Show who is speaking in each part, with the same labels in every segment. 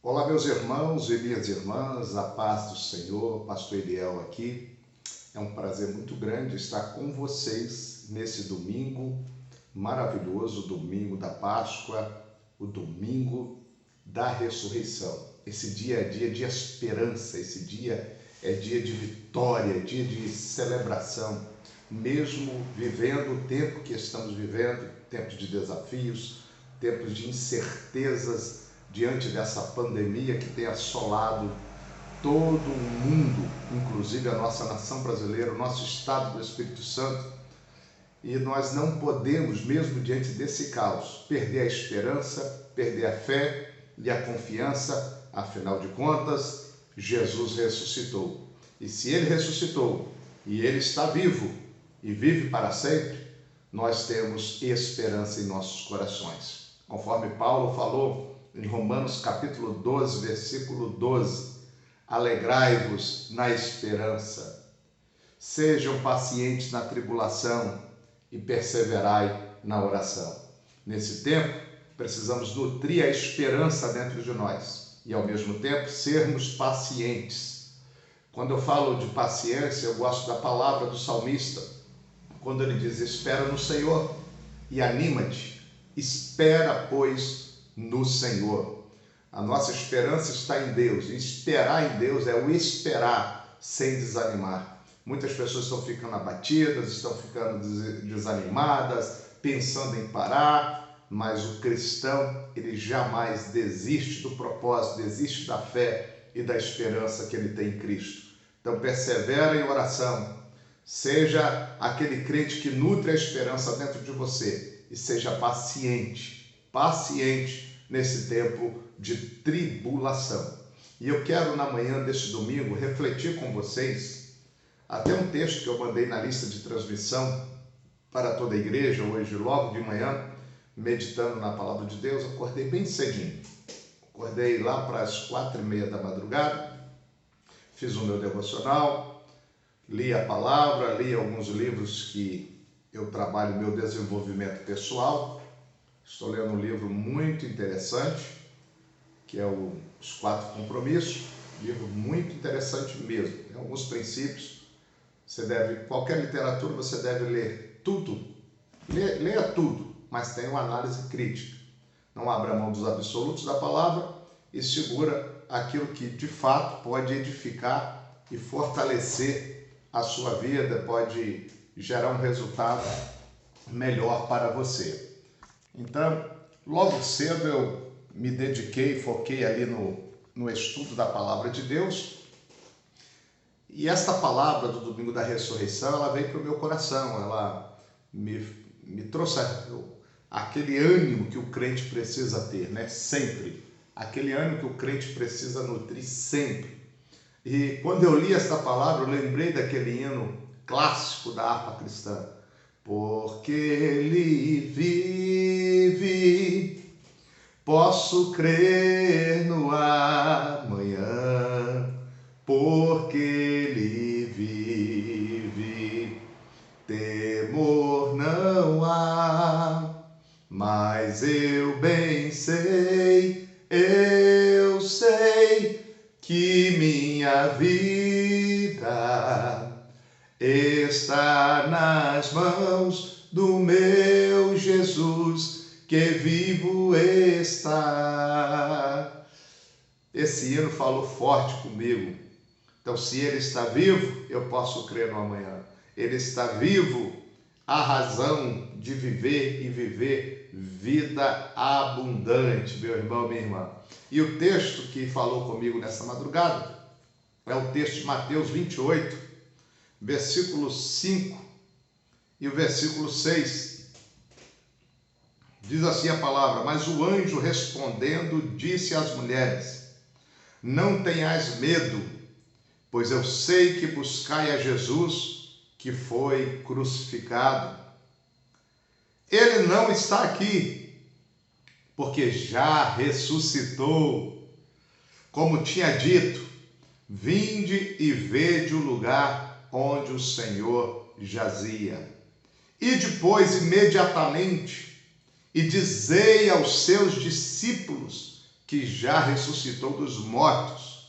Speaker 1: Olá, meus irmãos e minhas irmãs, a paz do Senhor, Pastor Eliel aqui. É um prazer muito grande estar com vocês nesse domingo maravilhoso, domingo da Páscoa, o domingo da ressurreição. Esse dia é dia de esperança, esse dia é dia de vitória, dia de celebração, mesmo vivendo o tempo que estamos vivendo, tempos de desafios, tempos de incertezas, diante dessa pandemia que tem assolado todo o mundo, inclusive a nossa nação brasileira, o nosso estado do Espírito Santo. E nós não podemos, mesmo diante desse caos, perder a esperança, perder a fé e a confiança. Afinal de contas, Jesus ressuscitou. E se Ele ressuscitou e Ele está vivo e vive para sempre, nós temos esperança em nossos corações. Conforme Paulo falou em Romanos capítulo 12, versículo 12, alegrai-vos na esperança, sejam pacientes na tribulação e perseverai na oração. Nesse tempo, precisamos nutrir a esperança dentro de nós e, ao mesmo tempo, sermos pacientes. Quando eu falo de paciência, eu gosto da palavra do salmista, quando ele diz: espera no Senhor e anima-te, espera, pois, no Senhor. A nossa esperança está em Deus, e esperar em Deus é o esperar sem desanimar. Muitas pessoas estão ficando abatidas, estão ficando desanimadas, pensando em parar, mas o cristão, ele jamais desiste do propósito, desiste da fé e da esperança que ele tem em Cristo. Então persevera em oração, seja aquele crente que nutre a esperança dentro de você e seja paciente nesse tempo de tribulação. E eu quero, na manhã deste domingo, refletir com vocês até um texto que eu mandei na lista de transmissão para toda a igreja, hoje, logo de manhã, meditando na palavra de Deus. Acordei bem cedinho, acordei lá para as 4:30 da madrugada, fiz o meu devocional, li a palavra, li alguns livros que eu trabalho meu desenvolvimento pessoal. Estou lendo um livro muito interessante, que é Os 4 Compromissos, livro muito interessante mesmo. Tem alguns princípios. Qualquer literatura você deve ler tudo, leia tudo, mas tenha uma análise crítica. Não abra mão dos absolutos da palavra e segura aquilo que de fato pode edificar e fortalecer a sua vida, pode gerar um resultado melhor para você. Então, logo cedo eu me dediquei, foquei ali no estudo da palavra de Deus. E esta palavra do domingo da ressurreição, ela veio para o meu coração, ela me trouxe aquele ânimo que o crente precisa ter, né? Sempre. Aquele ânimo que o crente precisa nutrir sempre. E quando eu li esta palavra, eu lembrei daquele hino clássico da harpa cristã. Porque Ele vive, posso crer no amanhã, porque Ele vive, temor não há, mas eu bem sei, que minha vida está nas mãos do meu Jesus, que vivo está. Esse hino falou forte comigo. Então, se Ele está vivo, eu posso crer no amanhã. Ele está vivo, a razão de viver e viver vida abundante, meu irmão, minha irmã. E o texto que falou comigo nessa madrugada é o texto de Mateus 28, versículo 5 e o versículo 6. Diz assim a palavra: mas o anjo respondendo disse às mulheres: não tenhais medo, pois eu sei que buscai a Jesus, que foi crucificado. Ele não está aqui, porque já ressuscitou. Como tinha dito, vinde e vede o lugar onde o Senhor jazia. E depois, imediatamente, e dizei aos seus discípulos que já ressuscitou dos mortos.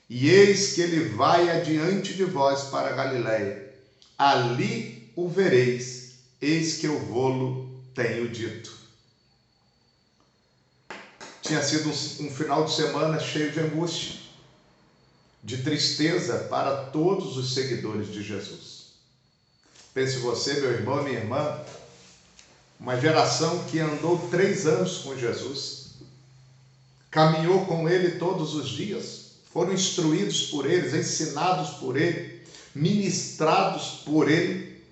Speaker 1: E eis que ele vai adiante de vós para a Galiléia. Ali o vereis, eis que eu vô-lo tenho dito. Tinha sido um final de semana cheio de angústia, de tristeza para todos os seguidores de Jesus. Pense você, meu irmão, minha irmã, uma geração que andou 3 anos com Jesus, caminhou com ele todos os dias, foram instruídos por ele, ensinados por ele, ministrados por ele,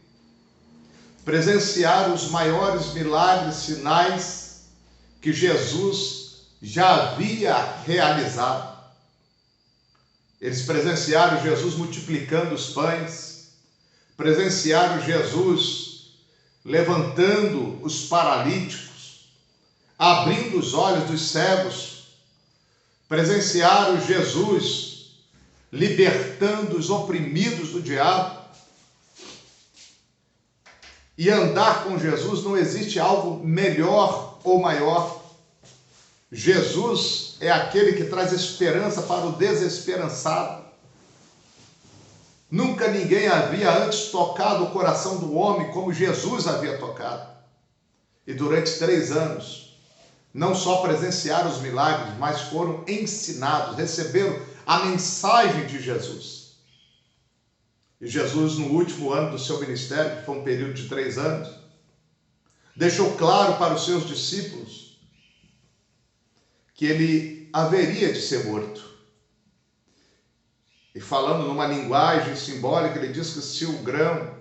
Speaker 1: presenciaram os maiores milagres, sinais que Jesus já havia realizado. Eles presenciaram Jesus multiplicando os pães, presenciaram Jesus levantando os paralíticos, abrindo os olhos dos cegos, presenciaram Jesus libertando os oprimidos do diabo. E andar com Jesus não existe algo melhor ou maior. Jesus é aquele que traz esperança para o desesperançado. Nunca ninguém havia antes tocado o coração do homem como Jesus havia tocado. E durante 3 anos, não só presenciaram os milagres, mas foram ensinados, receberam a mensagem de Jesus. E Jesus, no último ano do seu ministério, que foi um período de 3 anos, deixou claro para os seus discípulos que ele haveria de ser morto. E falando numa linguagem simbólica, ele diz que se o grão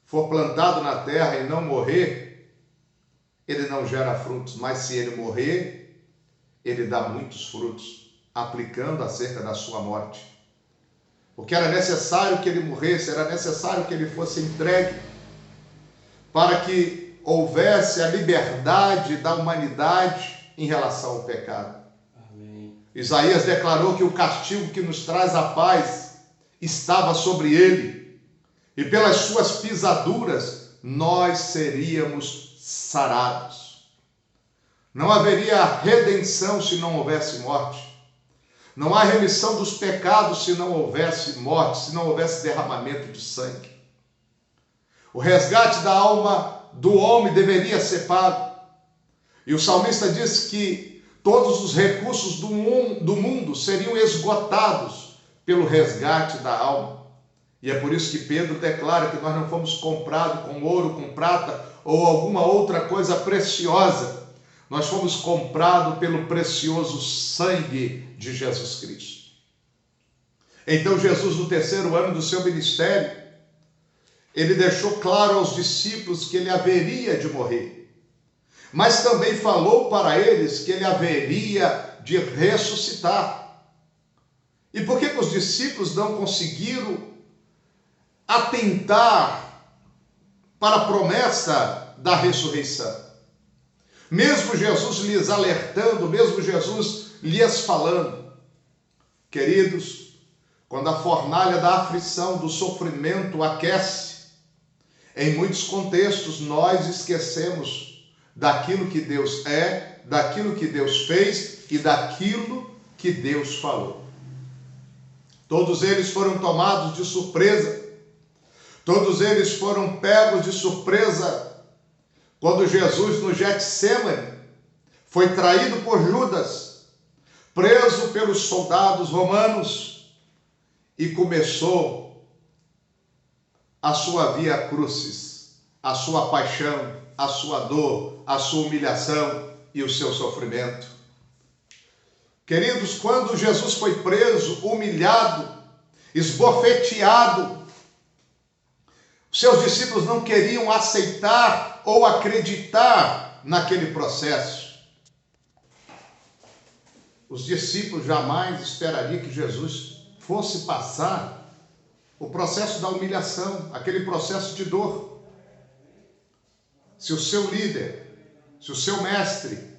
Speaker 1: for plantado na terra e não morrer, ele não gera frutos, mas se ele morrer, ele dá muitos frutos, aplicando acerca da sua morte. Porque era necessário que ele morresse, era necessário que ele fosse entregue, para que houvesse a liberdade da humanidade em relação ao pecado. Isaías declarou que o castigo que nos traz a paz estava sobre ele, e pelas suas pisaduras nós seríamos sarados. Não haveria redenção se não houvesse morte. Não há remissão dos pecados se não houvesse morte, se não houvesse derramamento de sangue. O resgate da alma do homem deveria ser pago. E o salmista diz que todos os recursos do mundo seriam esgotados pelo resgate da alma. E é por isso que Pedro declara que nós não fomos comprados com ouro, com prata ou alguma outra coisa preciosa. Nós fomos comprados pelo precioso sangue de Jesus Cristo. Então Jesus, no 3º ano do seu ministério, ele deixou claro aos discípulos que ele haveria de morrer. Mas também falou para eles que ele haveria de ressuscitar. E por que os discípulos não conseguiram atentar para a promessa da ressurreição? Mesmo Jesus lhes alertando, mesmo Jesus lhes falando. Queridos, quando a fornalha da aflição, do sofrimento aquece, em muitos contextos nós esquecemos daquilo que Deus é, daquilo que Deus fez e daquilo que Deus falou. Todos eles foram tomados de surpresa, todos eles foram pegos de surpresa quando Jesus no Getsêmani foi traído por Judas, preso pelos soldados romanos e começou a sua via crucis, a sua paixão, a sua dor, a sua humilhação e o seu sofrimento. Queridos, quando Jesus foi preso, humilhado, esbofeteado, seus discípulos não queriam aceitar ou acreditar naquele processo. Os discípulos jamais esperariam que Jesus fosse passar o processo da humilhação, aquele processo de dor. Se o seu líder, se o seu mestre,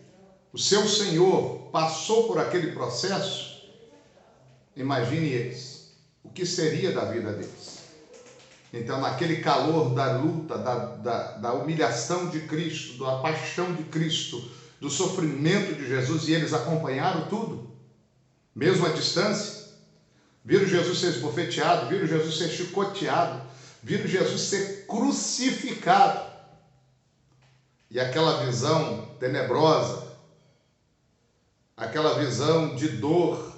Speaker 1: o seu Senhor passou por aquele processo, imagine eles, o que seria da vida deles. Então, naquele calor da luta, da humilhação de Cristo, da paixão de Cristo, do sofrimento de Jesus e eles acompanharam tudo, mesmo à distância. Viram Jesus ser esbofeteado, viram Jesus ser chicoteado, viram Jesus ser crucificado. E aquela visão tenebrosa, aquela visão de dor,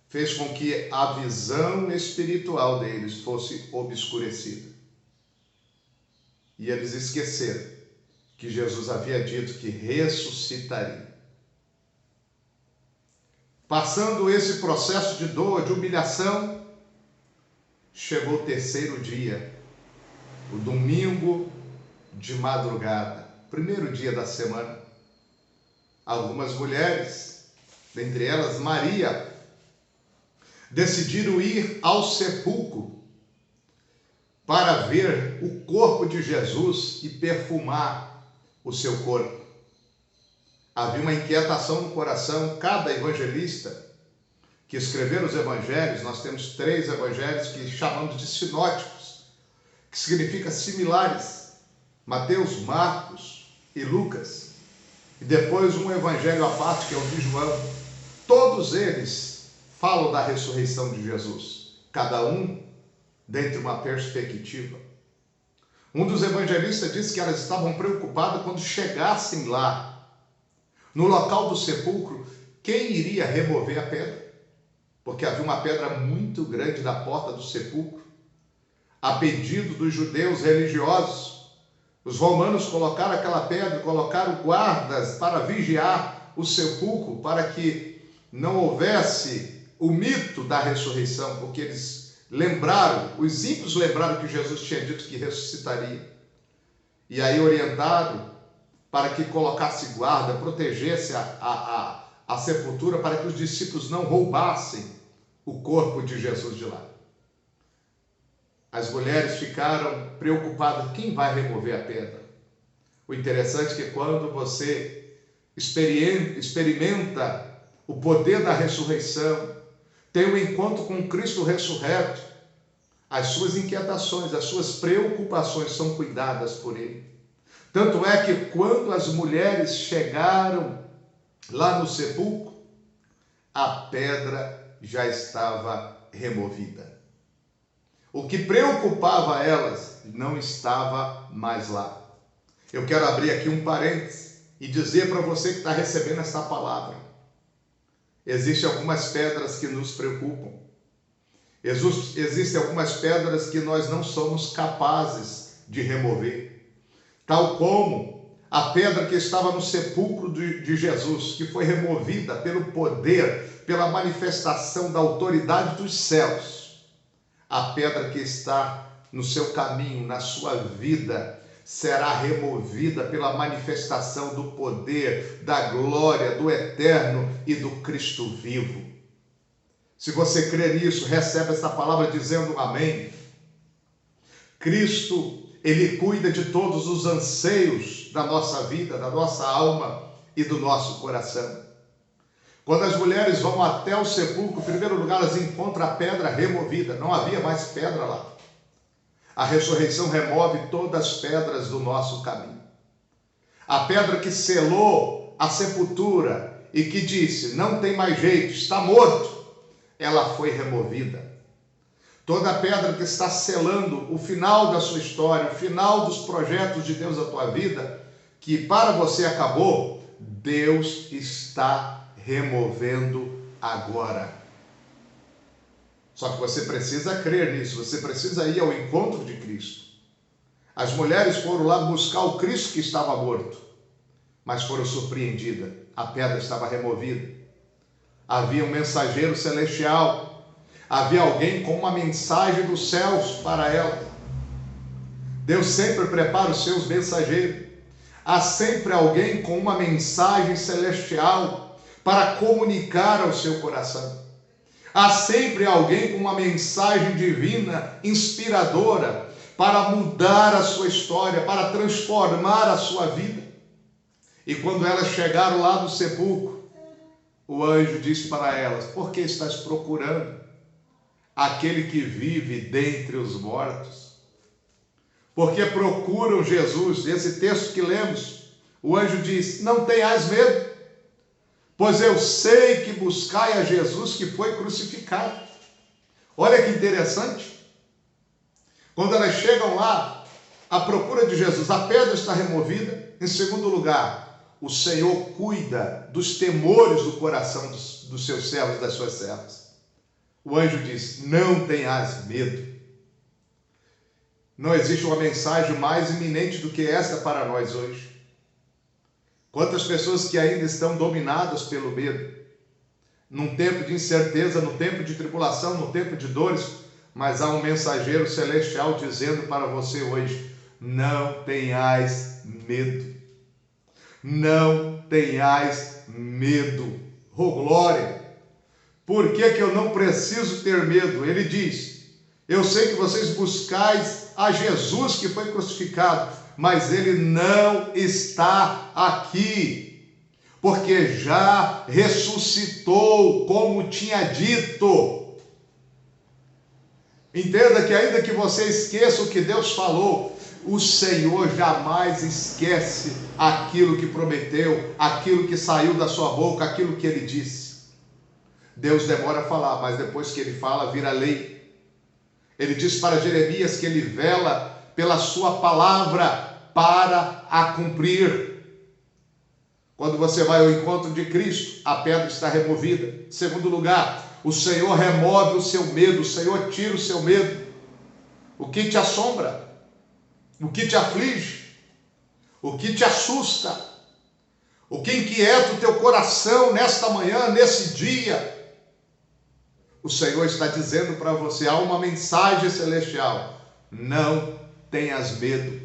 Speaker 1: fez com que a visão espiritual deles fosse obscurecida. E eles esqueceram que Jesus havia dito que ressuscitaria. Passando esse processo de dor, de humilhação, chegou o terceiro dia, o domingo de madrugada, primeiro dia da semana. Algumas mulheres, dentre elas Maria, decidiram ir ao sepulcro para ver o corpo de Jesus e perfumar o seu corpo. Havia uma inquietação no coração. Cada evangelista que escreveram os evangelhos, nós temos 3 evangelhos que chamamos de sinóticos, que significa similares, Mateus, Marcos e Lucas, e depois um evangelho à parte, que é o de João. Todos eles falam da ressurreição de Jesus, cada um dentro de uma perspectiva. Um dos evangelistas disse que elas estavam preocupadas quando chegassem lá, no local do sepulcro, quem iria remover a pedra? Porque havia uma pedra muito grande da porta do sepulcro. A pedido dos judeus religiosos, os romanos colocaram aquela pedra, colocaram guardas para vigiar o sepulcro, para que não houvesse o mito da ressurreição, porque eles lembraram, os ímpios lembraram que Jesus tinha dito que ressuscitaria. E aí orientaram para que colocasse guarda, protegesse a sepultura, para que os discípulos não roubassem o corpo de Jesus de lá. As mulheres ficaram preocupadas, quem vai remover a pedra? O interessante é que quando você experimenta o poder da ressurreição, tem um encontro com Cristo ressurreto, as suas inquietações, as suas preocupações são cuidadas por Ele. Tanto é que quando as mulheres chegaram lá no sepulcro, a pedra já estava removida. O que preocupava elas não estava mais lá. Eu quero abrir aqui um parênteses e dizer para você que está recebendo essa palavra: existem algumas pedras que nos preocupam. Existem algumas pedras que nós não somos capazes de remover. Tal como a pedra que estava no sepulcro de Jesus, que foi removida pelo poder, pela manifestação da autoridade dos céus. A pedra que está no seu caminho, na sua vida, será removida pela manifestação do poder, da glória, do eterno e do Cristo vivo. Se você crê nisso, recebe essa palavra dizendo amém. Cristo, Ele cuida de todos os anseios da nossa vida, da nossa alma e do nosso coração. Quando as mulheres vão até o sepulcro, em primeiro lugar, elas encontram a pedra removida. Não havia mais pedra lá. A ressurreição remove todas as pedras do nosso caminho. A pedra que selou a sepultura e que disse, não tem mais jeito, está morto, ela foi removida. Toda pedra que está selando o final da sua história, o final dos projetos de Deus na tua vida, que para você acabou, Deus está removendo agora. Só que você precisa crer nisso, você precisa ir ao encontro de Cristo. As mulheres foram lá buscar o Cristo que estava morto, mas foram surpreendidas, a pedra estava removida. Havia um mensageiro celestial, havia alguém com uma mensagem dos céus para ela. Deus sempre prepara os seus mensageiros. Há sempre alguém com uma mensagem celestial para comunicar ao seu coração. Há sempre alguém com uma mensagem divina, inspiradora, para mudar a sua história, para transformar a sua vida. E quando elas chegaram lá no sepulcro, o anjo disse para elas, por que estás procurando aquele que vive dentre os mortos? Porque procuram Jesus. Esse texto que lemos, O anjo diz: não tenhas medo, pois eu sei que buscai a Jesus que foi crucificado. Olha que interessante. Quando elas chegam lá, à procura de Jesus, a pedra está removida. Em segundo lugar, o Senhor cuida dos temores do coração dos seus servos e das suas servas. O anjo diz: não tenhas medo. Não existe uma mensagem mais iminente do que esta para nós hoje. Quantas pessoas que ainda estão dominadas pelo medo, num tempo de incerteza, no tempo de tribulação, no tempo de dores, mas há um mensageiro celestial dizendo para você hoje: não tenhais medo. Não tenhais medo. Oh, glória! Por que eu não preciso ter medo? Ele diz: eu sei que vocês buscais a Jesus que foi crucificado, mas ele não está aqui, porque já ressuscitou, como tinha dito. Entenda que ainda que você esqueça o que Deus falou, o Senhor jamais esquece aquilo que prometeu, aquilo que saiu da sua boca, aquilo que ele disse. Deus demora a falar, mas depois que ele fala, vira lei. Ele diz para Jeremias que ele vela pela sua palavra para a cumprir. Quando você vai ao encontro de Cristo, a pedra está removida. Em segundo lugar, o Senhor remove o seu medo, o Senhor tira o seu medo. O que te assombra? O que te aflige? O que te assusta? O que inquieta o teu coração nesta manhã, nesse dia? O Senhor está dizendo para você, há uma mensagem celestial: não tenhas medo.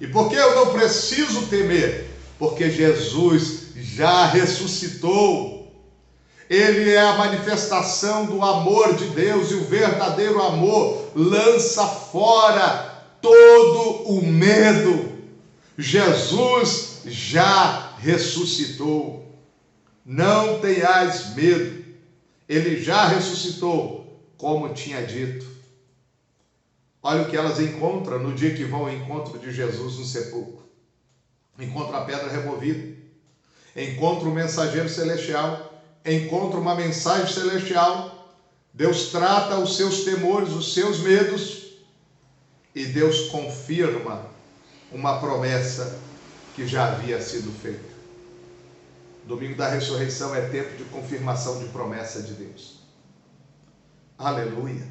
Speaker 1: E por que eu não preciso temer? Porque Jesus já ressuscitou. Ele é a manifestação do amor de Deus, e o verdadeiro amor lança fora todo o medo. Jesus já ressuscitou. Não tenhais medo. Ele já ressuscitou, como tinha dito. Olha o que elas encontram no dia que vão ao encontro de Jesus no sepulcro. Encontram a pedra removida, encontram o mensageiro celestial, encontram uma mensagem celestial. Deus trata os seus temores, os seus medos, e Deus confirma uma promessa que já havia sido feita. Domingo da ressurreição é tempo de confirmação de promessa de Deus. Aleluia.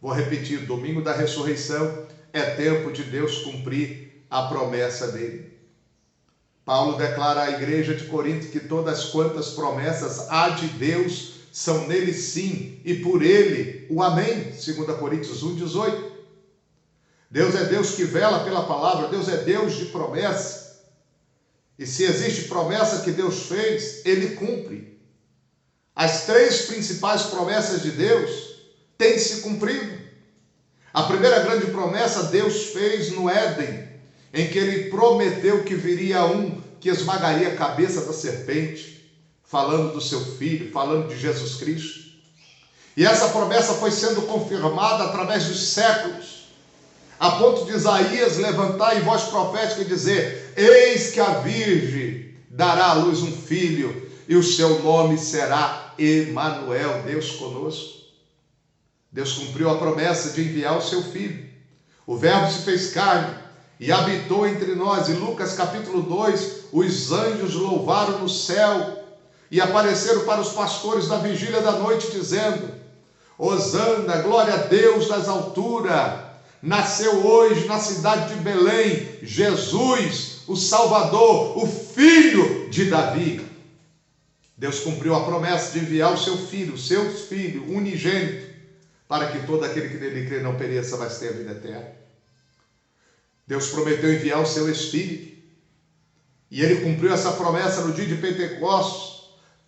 Speaker 1: Vou repetir, domingo da ressurreição é tempo de Deus cumprir a promessa dele. Paulo declara à igreja de Corinto que todas quantas promessas há de Deus são nele sim, e por ele o amém. 2 Coríntios 1,18. Deus é Deus que vela pela palavra, Deus é Deus de promessa. E se existe promessa que Deus fez, ele cumpre. As três principais promessas de Deus têm se cumprido. A primeira grande promessa Deus fez no Éden, em que ele prometeu que viria um que esmagaria a cabeça da serpente, falando do seu filho, falando de Jesus Cristo. E essa promessa foi sendo confirmada através dos séculos, a ponto de Isaías levantar em voz profética e dizer: eis que a virgem dará à luz um filho, e o seu nome será Emanuel, Deus conosco. Deus cumpriu a promessa de enviar o seu filho. O verbo se fez carne e habitou entre nós. Em Lucas capítulo 2, os anjos louvaram no céu e apareceram para os pastores na vigília da noite, dizendo: Hosana, glória a Deus nas alturas. Nasceu hoje na cidade de Belém Jesus, o Salvador, o Filho de Davi. Deus cumpriu a promessa de enviar o seu filho unigênito, para que todo aquele que nele crê não pereça, mas tenha vida eterna. Deus prometeu enviar o seu Espírito, e ele cumpriu essa promessa no dia de Pentecostes,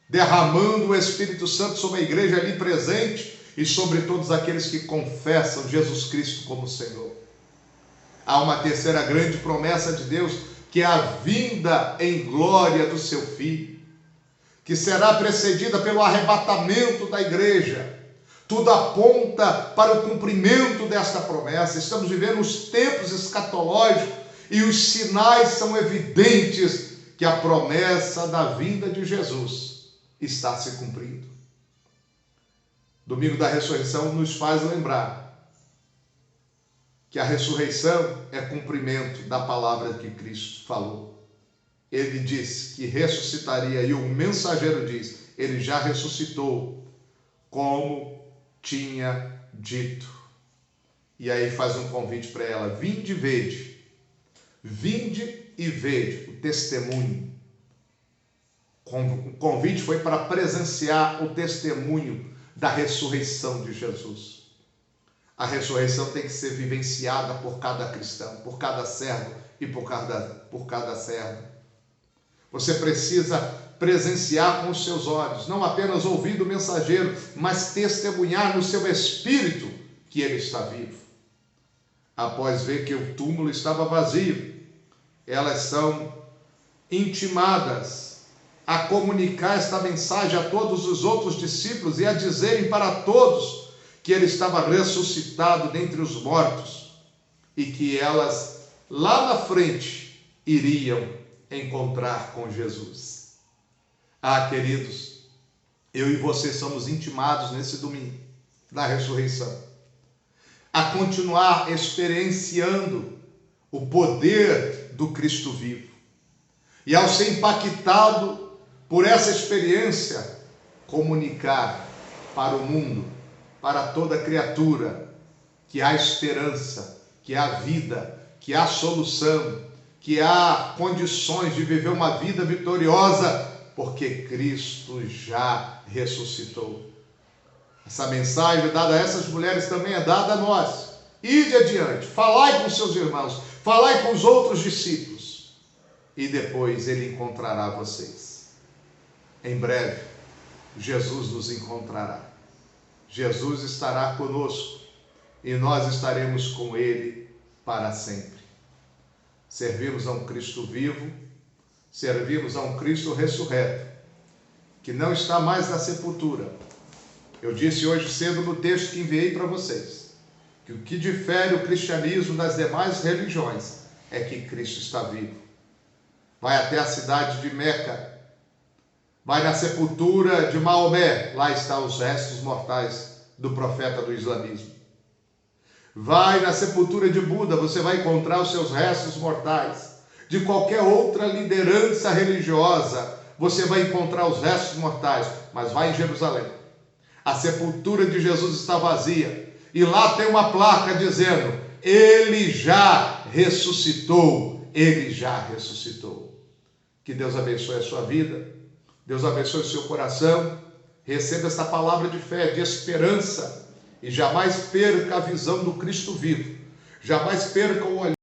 Speaker 1: derramando o Espírito Santo sobre a igreja ali presente, e sobre todos aqueles que confessam Jesus Cristo como Senhor. Há uma terceira grande promessa de Deus, que é a vinda em glória do seu Filho, que será precedida pelo arrebatamento da igreja. Tudo aponta para o cumprimento desta promessa. Estamos vivendo os tempos escatológicos, e os sinais são evidentes que a promessa da vinda de Jesus está se cumprindo. Domingo da ressurreição nos faz lembrar que a ressurreição é cumprimento da palavra que Cristo falou. Ele disse que ressuscitaria e o mensageiro diz, ele já ressuscitou, como tinha dito. E aí faz um convite para ela, vinde e vede o testemunho. O convite foi para presenciar o testemunho da ressurreição de Jesus. A ressurreição tem que ser vivenciada por cada cristão, por cada servo e por cada serva. Você precisa presenciar com os seus olhos, não apenas ouvir do mensageiro, mas testemunhar no seu espírito que ele está vivo. Após ver que o túmulo estava vazio, elas são intimadas a comunicar esta mensagem a todos os outros discípulos e a dizerem para todos que ele estava ressuscitado dentre os mortos e que elas lá na frente iriam encontrar com Jesus. Ah, queridos, eu e você somos intimados nesse domingo da ressurreição a continuar experienciando o poder do Cristo vivo. E ao ser impactado por essa experiência, comunicar para o mundo, para toda criatura, que há esperança, que há vida, que há solução, que há condições de viver uma vida vitoriosa, porque Cristo já ressuscitou. Essa mensagem dada a essas mulheres também é dada a nós. Ide adiante, falai com seus irmãos, falai com os outros discípulos, e depois ele encontrará vocês. Em breve, Jesus nos encontrará. Jesus estará conosco e nós estaremos com ele para sempre. Servimos a um Cristo vivo, servimos a um Cristo ressurreto, que não está mais na sepultura. Eu disse hoje cedo no texto que enviei para vocês, que o que difere o cristianismo das demais religiões é que Cristo está vivo. Vai até a cidade de Meca, vai na sepultura de Maomé, lá estão os restos mortais do profeta do islamismo. Vai na sepultura de Buda, você vai encontrar os seus restos mortais. De qualquer outra liderança religiosa, você vai encontrar os restos mortais, mas vai em Jerusalém. A sepultura de Jesus está vazia, e lá tem uma placa dizendo, ele já ressuscitou, ele já ressuscitou. Que Deus abençoe a sua vida, Deus abençoe o seu coração, receba essa palavra de fé, de esperança, e jamais perca a visão do Cristo vivo, jamais perca o olhar